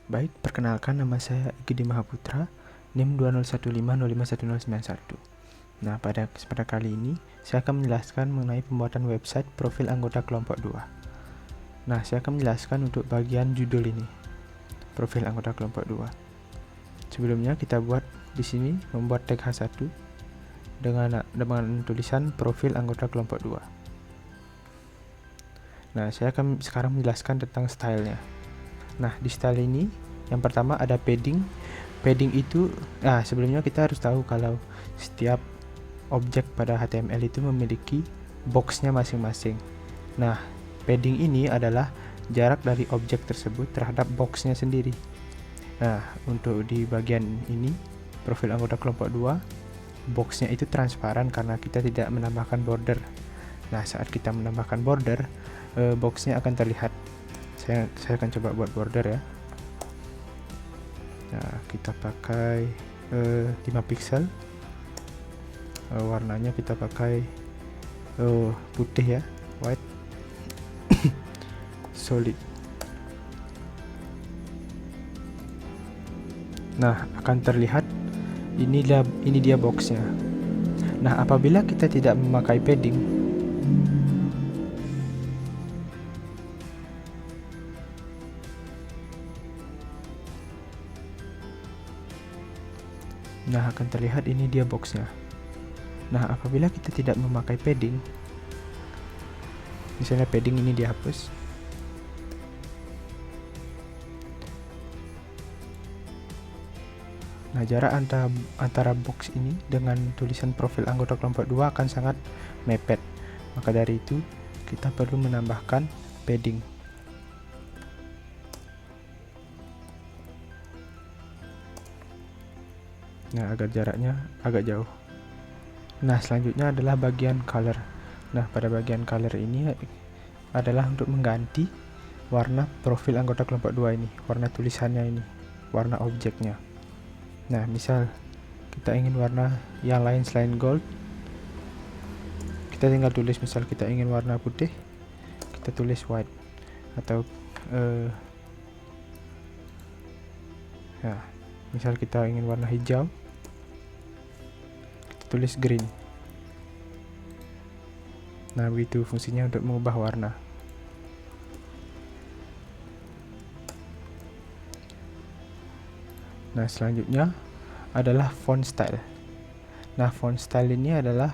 Baik, perkenalkan nama saya Igede Mahaputra, NIM 201505051091. Nah, pada kesempatan kali ini, saya akan menjelaskan mengenai pembuatan website profil anggota kelompok 2. Nah, saya akan menjelaskan untuk bagian judul ini, profil anggota kelompok 2. Sebelumnya kita buat di sini, membuat tag H1 dengan tulisan profil anggota kelompok 2. Nah, saya akan sekarang menjelaskan tentang stylenya. Nah, di style ini yang pertama ada padding. Padding itu, sebelumnya kita harus tahu kalau setiap objek pada HTML itu memiliki boxnya masing-masing. Nah, padding ini adalah jarak dari objek tersebut terhadap boxnya sendiri. Nah, untuk di bagian ini, profil anggota kelompok 2, boxnya itu transparan karena kita tidak menambahkan border. Nah, saat kita menambahkan border, boxnya akan terlihat. Saya akan coba buat border ya. Nah, kita pakai 5 pixel. Warnanya kita pakai putih ya, white. Solid. Nah, akan terlihat ini dia boxnya. Nah, apabila kita tidak memakai padding, nah akan terlihat ini dia boxnya. Nah, apabila kita tidak memakai padding, misalnya padding ini dihapus, nah jarak antara box ini dengan tulisan profil anggota kelompok 2 akan sangat mepet. Maka dari itu kita perlu menambahkan padding. Nah, agar jaraknya agak jauh. Nah, selanjutnya adalah bagian color. Nah, pada bagian color ini adalah untuk mengganti warna profil anggota kelompok 2 ini, warna tulisannya ini, warna objeknya. Nah, misal kita ingin warna yang lain selain gold, kita tinggal tulis, misal kita ingin warna putih, kita tulis white. Atau misal kita ingin warna hijau, kita tulis green. Nah, begitu fungsinya untuk mengubah warna. Nah, selanjutnya adalah font style. Nah, font style ini adalah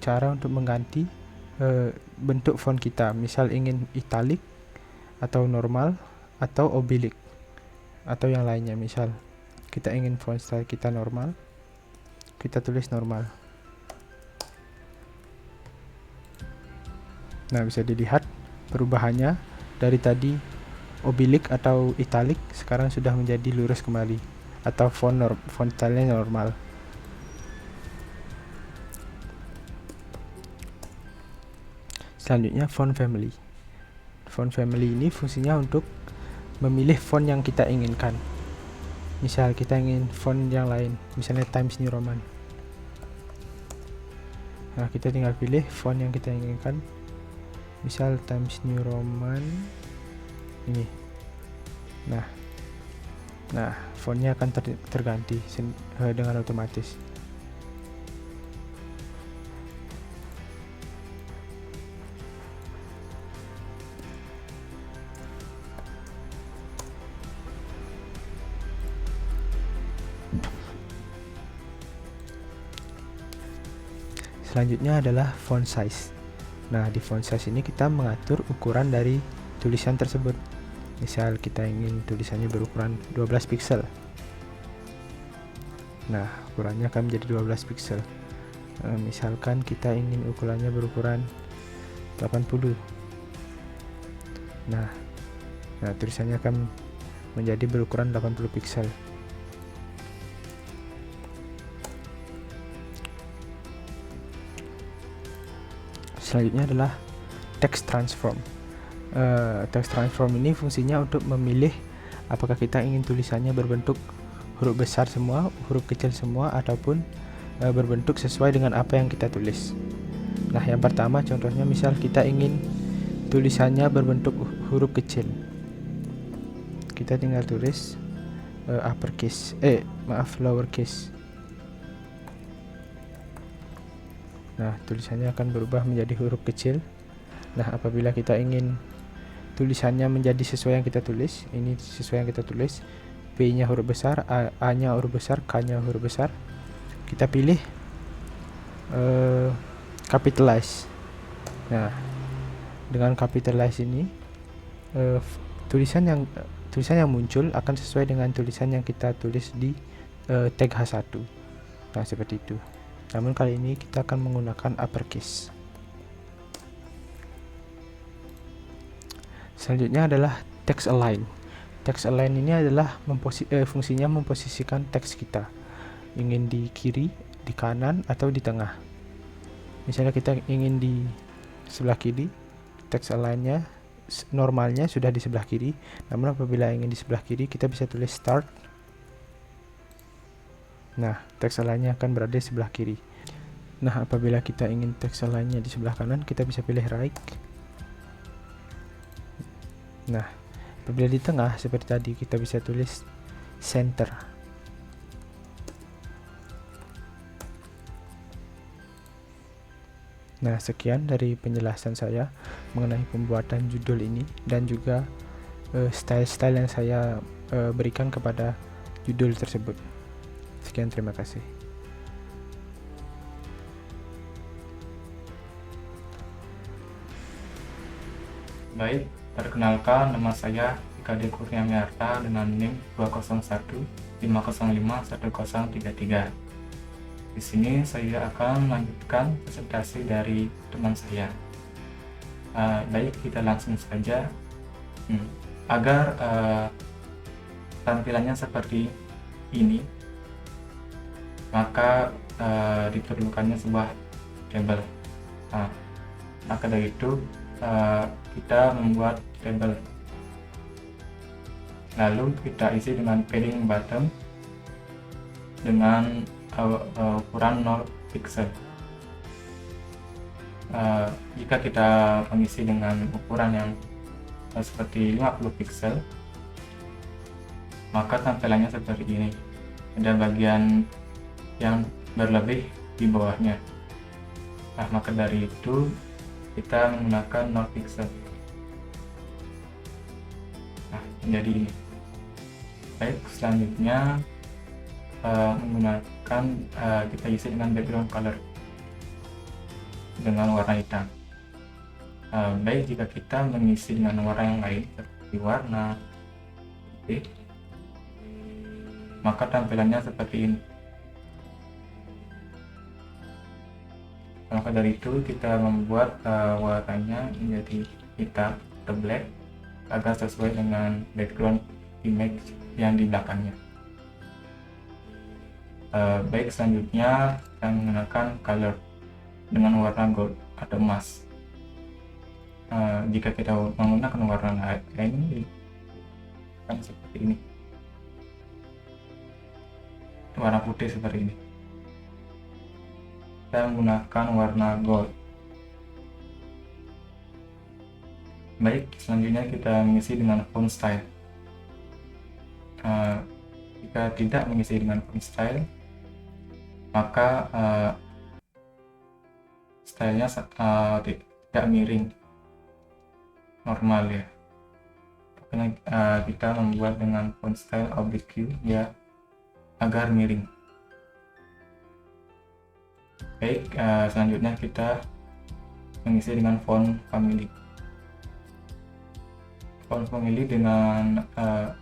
cara untuk mengganti bentuk font kita. Misal ingin italic atau normal atau oblique atau yang lainnya. Misal kita ingin font style kita normal, kita tulis normal. Nah, bisa dilihat perubahannya dari tadi oblique atau italic sekarang sudah menjadi lurus kembali, atau font style-nya normal. Selanjutnya font family. Font family ini fungsinya untuk memilih font yang kita inginkan. Misal kita ingin font yang lain, misalnya Times New Roman. Nah, kita tinggal pilih font yang kita inginkan. Misal Times New Roman ini. Nah, fontnya akan terganti dengan otomatis. Selanjutnya adalah font size. Nah, di font size ini kita mengatur ukuran dari tulisan tersebut. Misal kita ingin tulisannya berukuran 12 pixel. Nah, ukurannya akan menjadi 12 pixel. Misalkan kita ingin ukurannya berukuran 80. Nah, tulisannya akan menjadi berukuran 80 pixel. Selanjutnya adalah text transform. Text transform ini fungsinya untuk memilih apakah kita ingin tulisannya berbentuk huruf besar semua, huruf kecil semua, ataupun berbentuk sesuai dengan apa yang kita tulis. Nah, yang pertama contohnya misal kita ingin tulisannya berbentuk huruf kecil. kita tinggal tulis uppercase, lowercase. Nah, tulisannya akan berubah menjadi huruf kecil. Nah, apabila kita ingin tulisannya menjadi sesuai yang kita tulis, ini sesuai yang kita tulis, P-nya huruf besar, A-nya huruf besar, K-nya huruf besar, kita pilih capitalize. Nah, dengan capitalize ini tulisan yang muncul akan sesuai dengan tulisan yang kita tulis di tag H1. Nah, seperti itu. Namun kali ini kita akan menggunakan uppercase. Selanjutnya adalah text align. Text align ini adalah fungsinya memposisikan teks kita, ingin di kiri, di kanan, atau di tengah. Misalnya kita ingin di sebelah kiri, text align-nya normalnya sudah di sebelah kiri. Namun apabila ingin di sebelah kiri, kita bisa tulis start. Nah, teks align-nya akan berada di sebelah kiri. Nah, apabila kita ingin teks align-nya di sebelah kanan, kita bisa pilih right. Nah, apabila di tengah seperti tadi, kita bisa tulis center. Nah, sekian dari penjelasan saya mengenai pembuatan judul ini dan juga style-style yang saya berikan kepada judul tersebut. Sekian, terima kasih. Baik, perkenalkan, nama saya Ikade Kurniamiarta dengan NIM 201-505-1033. Di sini saya akan melanjutkan presentasi dari teman saya. Baik, kita langsung saja. Agar tampilannya seperti ini, maka diperlukannya sebuah tabel. Maka dari itu kita membuat tabel, lalu kita isi dengan padding bottom dengan ukuran 0 pixel. Jika kita mengisi dengan ukuran yang seperti 50 pixel, maka tampilannya seperti ini. Ada bagian yang berlebih di bawahnya. Nah, maka dari itu kita menggunakan 0 pixel. Nah, menjadi ini. Baik, selanjutnya menggunakan kita isi dengan background color dengan warna hitam. Baik, jika kita mengisi dengan warna yang lain seperti warna putih, maka tampilannya seperti ini. Maka dari itu kita membuat warnanya menjadi hitam atau black agar sesuai dengan background image yang di belakangnya. Baik, selanjutnya kita menggunakan color dengan warna gold atau emas. Jika kita menggunakan warna lain akan seperti ini, warna putih seperti ini. Kita menggunakan warna gold. Baik, selanjutnya kita mengisi dengan font style. Jika tidak mengisi dengan font style, maka stylenya tidak miring, normal ya. Makanya kita membuat dengan font style oblique ya, agar miring. Baik, selanjutnya kita mengisi dengan font family. Font family dengan ada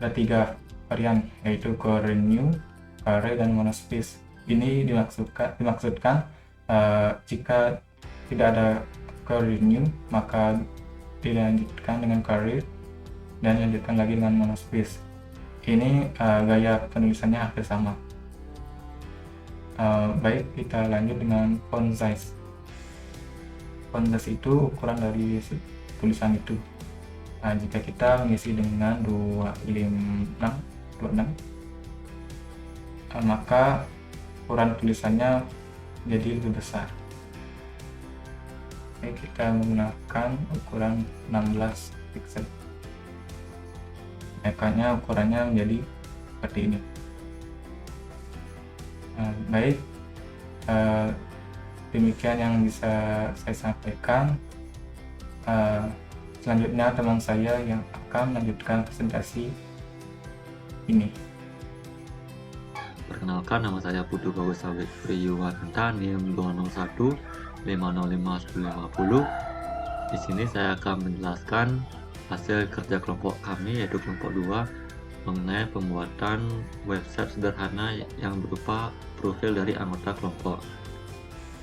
3 varian, yaitu Coral New, Carré, dan Monospace. Ini dimaksudkan jika tidak ada Coral New, maka dilanjutkan dengan Carré dan dilanjutkan lagi dengan Monospace. Ini gaya penulisannya hampir sama. Baik, kita lanjut dengan font size. Font size itu ukuran dari tulisan itu. Jika kita mengisi dengan 26, maka ukuran tulisannya jadi lebih besar. Baik, kita menggunakan ukuran 16 pixel. makanya ukurannya menjadi seperti ini. Baik, demikian yang bisa saya sampaikan. Selanjutnya teman saya yang akan melanjutkan presentasi ini. Perkenalkan, nama saya Putu Bagus Awit Priyuwananta, NIM 201 505 1050. Di sini saya akan menjelaskan hasil kerja kelompok kami, yaitu kelompok 2, mengenai pembuatan website sederhana yang berupa profil dari anggota kelompok.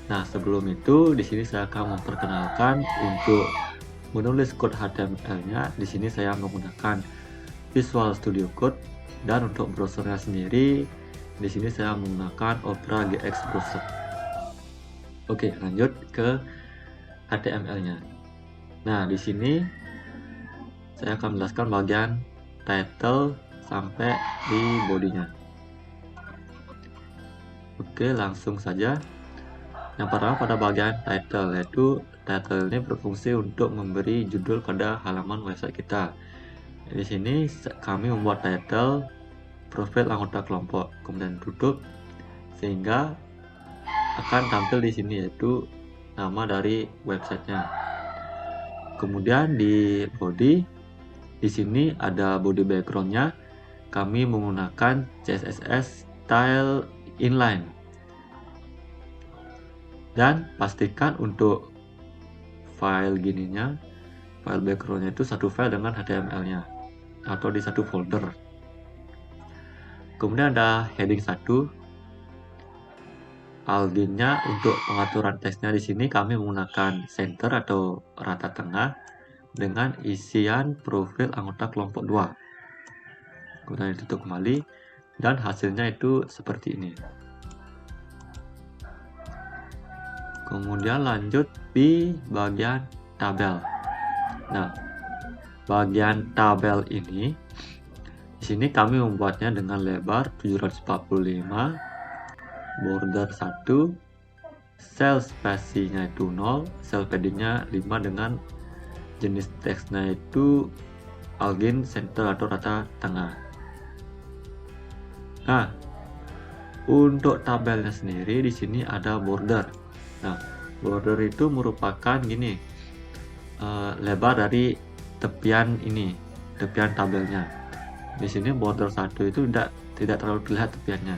Nah, sebelum itu di sini saya akan memperkenalkan untuk menulis kode HTML-nya. Di sini saya menggunakan Visual Studio Code, dan untuk browsernya sendiri di sini saya menggunakan Opera GX Browser. Oke, lanjut ke HTML-nya. Nah, di sini saya akan menjelaskan bagian title sampai di bodinya. Oke, langsung saja. Yang pertama pada bagian title, yaitu title ini berfungsi untuk memberi judul pada halaman website kita. Di sini kami membuat title profil anggota kelompok, kemudian tutup, sehingga akan tampil di sini yaitu nama dari websitenya. Kemudian di body, di sini ada body backgroundnya. Kami menggunakan CSS style inline. Dan pastikan untuk file gininya, file backgroundnya itu satu file dengan HTML-nya atau di satu folder. Kemudian ada heading 1. Alginnya untuk pengaturan teksnya di sini kami menggunakan center atau rata tengah dengan isian profil anggota kelompok 2. Kemudian ditutup kembali dan hasilnya itu seperti ini. Kemudian lanjut di bagian tabel. Nah, bagian tabel ini di sini kami membuatnya dengan lebar 745, border 1, cell spacing-nya itu 0, cell padding-nya 5 dengan jenis teksnya itu algin center atau rata tengah. Nah, untuk tabelnya sendiri di sini ada border. Nah, border itu merupakan gini, lebar dari tepian ini, tepian tabelnya. Di sini border 1 itu tidak terlalu terlihat tepiannya.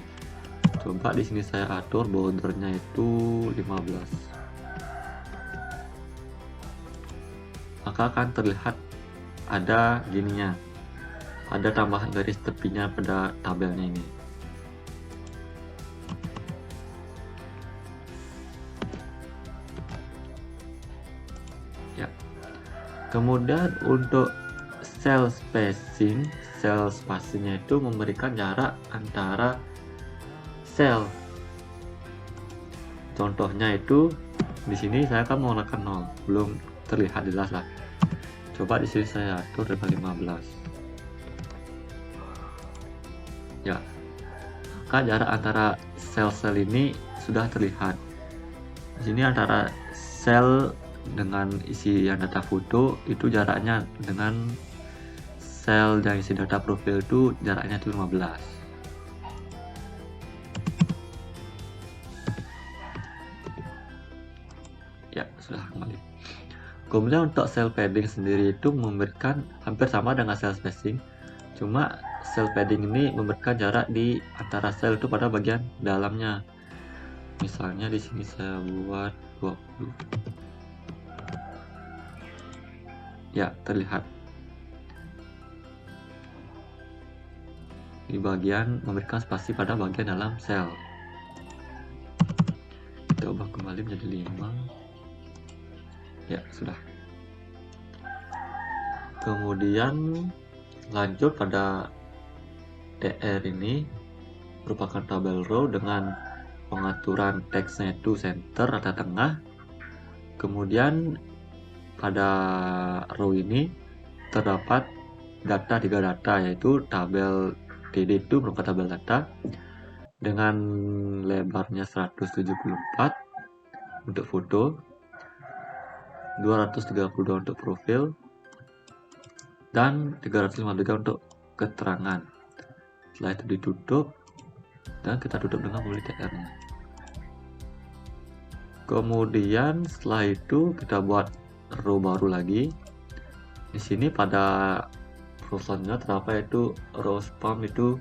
Coba di sini saya atur bordernya itu 15. Maka akan terlihat ada gininya, ada tambahan garis tepinya pada tabelnya ini. Ya. Kemudian untuk cell spacing-nya itu memberikan jarak antara sel. Contohnya itu di sini saya akan menggunakan 0, belum terlihat jelas lah. Coba di sini saya atur dengan 15. Ya, maka jarak antara sel-sel ini sudah terlihat. Di sini antara sel dengan isi yang data foto itu jaraknya dengan sel yang isi data profil itu jaraknya itu 15. Ya, sudah kembali. Kemudian untuk cell padding sendiri itu memberikan hampir sama dengan cell spacing, cuma cell padding ini memberikan jarak di antara sel itu pada bagian dalamnya. Misalnya di sini saya buat 20. Ya, terlihat di bagian memberikan spasi pada bagian dalam sel. Kita ubah kembali menjadi 5. Ya, sudah. Kemudian lanjut pada TR ini merupakan tabel row dengan pengaturan teksnya itu center rata tengah. Kemudian pada row ini terdapat data 3 data, yaitu tabel TD itu merupakan tabel data dengan lebarnya 174 untuk foto, 232 untuk profil, dan 353 untuk keterangan. Setelah itu ditutup dan kita tutup dengan bully tr-nya. Kemudian setelah itu kita buat row baru lagi. Di sini pada row selanjutnya terdapat itu row spam itu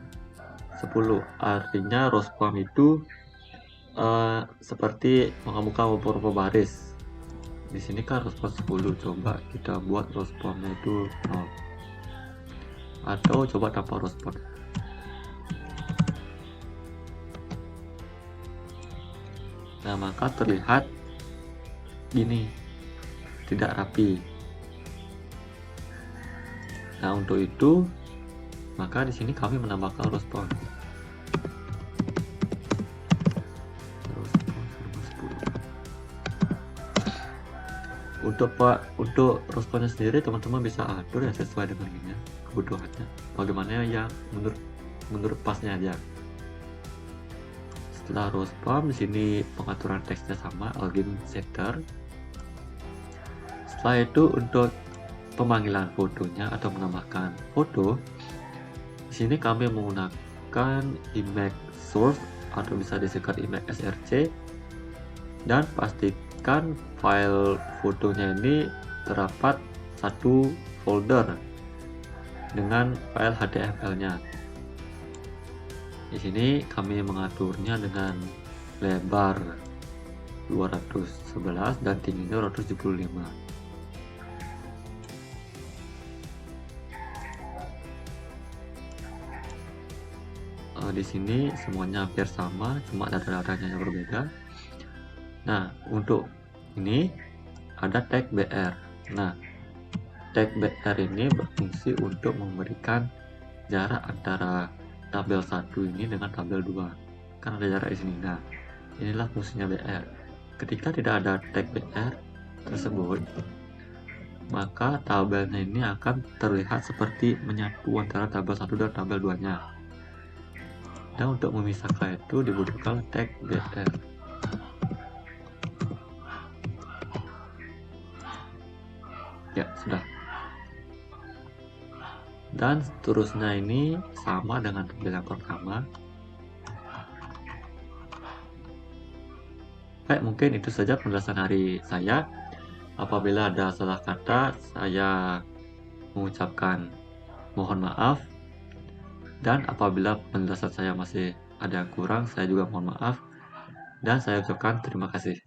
10. Artinya row spam itu seperti mengemuka beberapa baris. Di sini kan row spam 10. Coba kita buat row spamnya itu 0. Atau coba tanpa row spam. Nah, maka terlihat gini, tidak rapi. Nah, untuk itu maka di sini kami menambahkan row spawn. Untuk row spawnnya sendiri teman-teman bisa atur ya sesuai dengan ini kebutuhannya. Bagaimana yang menurut pasnya aja. Setelah row spawn, di sini pengaturan teksnya sama, login setter. Setelah itu untuk pemanggilan fotonya atau menambahkan foto, di sini kami menggunakan image source atau bisa disingkat image src, dan pastikan file fotonya ini terdapat satu folder dengan file HTML-nya. Di sini kami mengaturnya dengan lebar 211 dan tingginya 275. Di sini semuanya hampir sama, cuma data-datanya yang berbeda. Nah, untuk ini ada tag BR. Nah, tag BR ini berfungsi untuk memberikan jarak antara tabel 1 ini dengan tabel 2, kan ada jarak di sini. Nah, inilah fungsinya BR. Ketika tidak ada tag BR tersebut, maka tabelnya ini akan terlihat seperti menyatu antara tabel 1 dan tabel 2 nya. Dan untuk memisahkan itu dibutuhkan tag BR. Ya, sudah. Dan seterusnya ini sama dengan tabel yang pertama. Baik, mungkin itu saja penjelasan dari saya. Apabila ada salah kata, saya mengucapkan mohon maaf. Dan apabila penjelasan saya masih ada yang kurang, saya juga mohon maaf. Dan saya ucapkan terima kasih.